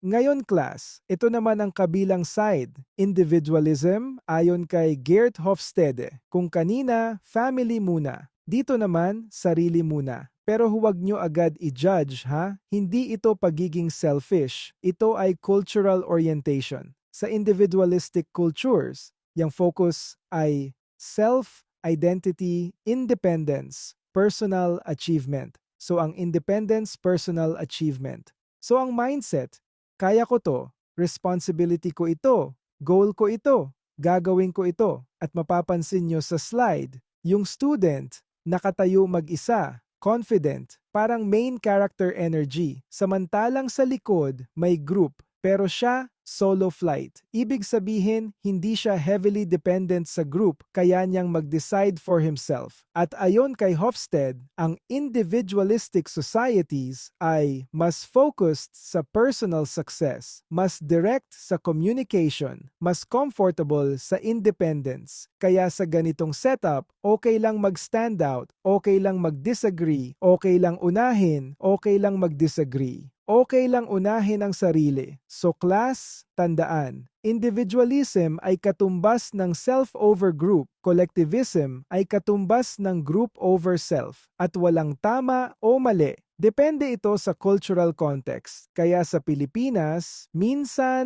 Ngayon class, ito naman ang kabilang side, individualism ayon kay Geert Hofstede. Kung kanina, family muna. Dito naman, sarili muna. Pero huwag nyo agad i-judge ha, hindi ito pagiging selfish. Ito ay cultural orientation. Sa individualistic cultures, yung focus ay self, identity, independence, personal achievement. So ang independence, personal achievement. So ang mindset, kaya ko to, responsibility ko ito, goal ko ito, gagawin ko ito. At mapapansin nyo sa slide, yung student, nakatayo mag-isa, confident, parang main character energy. Samantalang sa likod, may group, pero siya, solo flight. Ibig sabihin, hindi siya heavily dependent sa group, kaya niyang mag-decide for himself. At ayon kay Hofstede, ang individualistic societies ay mas focused sa personal success, mas direct sa communication, mas comfortable sa independence. Kaya sa ganitong setup, okay lang mag-stand out, okay lang mag-disagree, okay lang unahin, okay lang mag-disagree. Okay lang unahin ang sarili. So class, tandaan, individualism ay katumbas ng self over group, collectivism ay katumbas ng group over self, at walang tama o mali. Depende ito sa cultural context. Kaya sa Pilipinas, minsan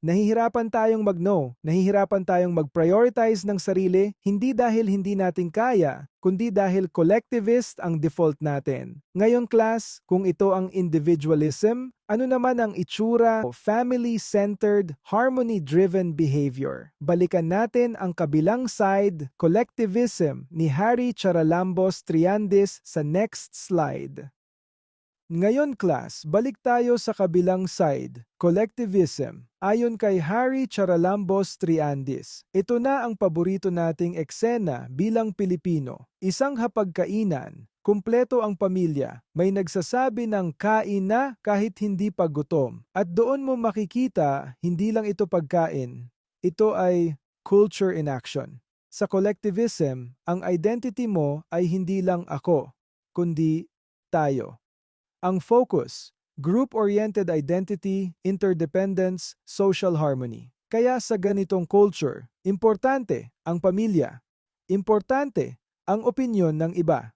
nahihirapan tayong mag-no, nahihirapan tayong mag-prioritize ng sarili, hindi dahil hindi natin kaya, kundi dahil collectivist ang default natin. Ngayon class, kung ito ang individualism, ano naman ang itsura o family-centered, harmony-driven behavior? Balikan natin ang kabilang side, collectivism ni Harry Charalambos Triandis sa next slide. Ngayon class, balik tayo sa kabilang side, collectivism. Ayon kay Harry Charalambos Triandis, ito na ang paborito nating eksena bilang Pilipino. Isang hapagkainan, kumpleto ang pamilya, may nagsasabi ng kain na kahit hindi pa gutom. At doon mo makikita, hindi lang ito pagkain, ito ay culture in action. Sa collectivism, ang identity mo ay hindi lang ako, kundi tayo. Ang focus, group-oriented identity, interdependence, social harmony. Kaya sa ganitong culture, importante ang pamilya. Importante ang opinyon ng iba.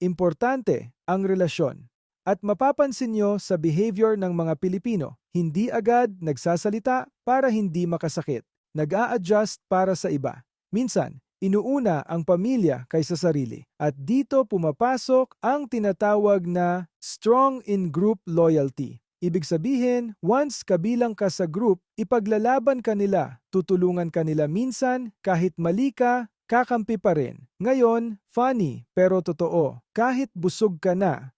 Importante ang relasyon. At mapapansin nyo sa behavior ng mga Pilipino, hindi agad nagsasalita para hindi makasakit. Nag-a-adjust para sa iba. Minsan, inuuna ang pamilya kaysa sarili. At dito pumapasok ang tinatawag na strong in-group loyalty. Ibig sabihin, once kabilang ka sa group, ipaglalaban ka nila, tutulungan ka nila minsan, kahit mali ka, kakampi pa rin. Ngayon, funny pero totoo, kahit busog ka na,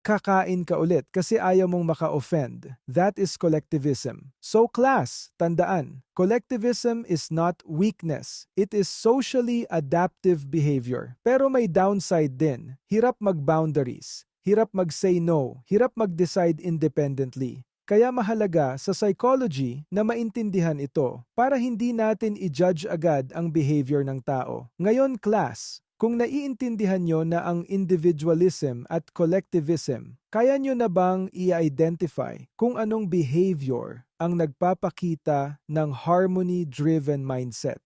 kakain ka ulit kasi ayaw mong maka-offend. That is collectivism. So class, tandaan, collectivism is not weakness. It is socially adaptive behavior. Pero may downside din. Hirap mag-boundaries. Hirap mag-say no. Hirap mag-decide independently. Kaya mahalaga sa psychology na maintindihan ito para hindi natin i-judge agad ang behavior ng tao. Ngayon class, kung naiintindihan nyo na ang individualism at collectivism, kaya nyo na bang i-identify kung anong behavior ang nagpapakita ng harmony-driven mindset?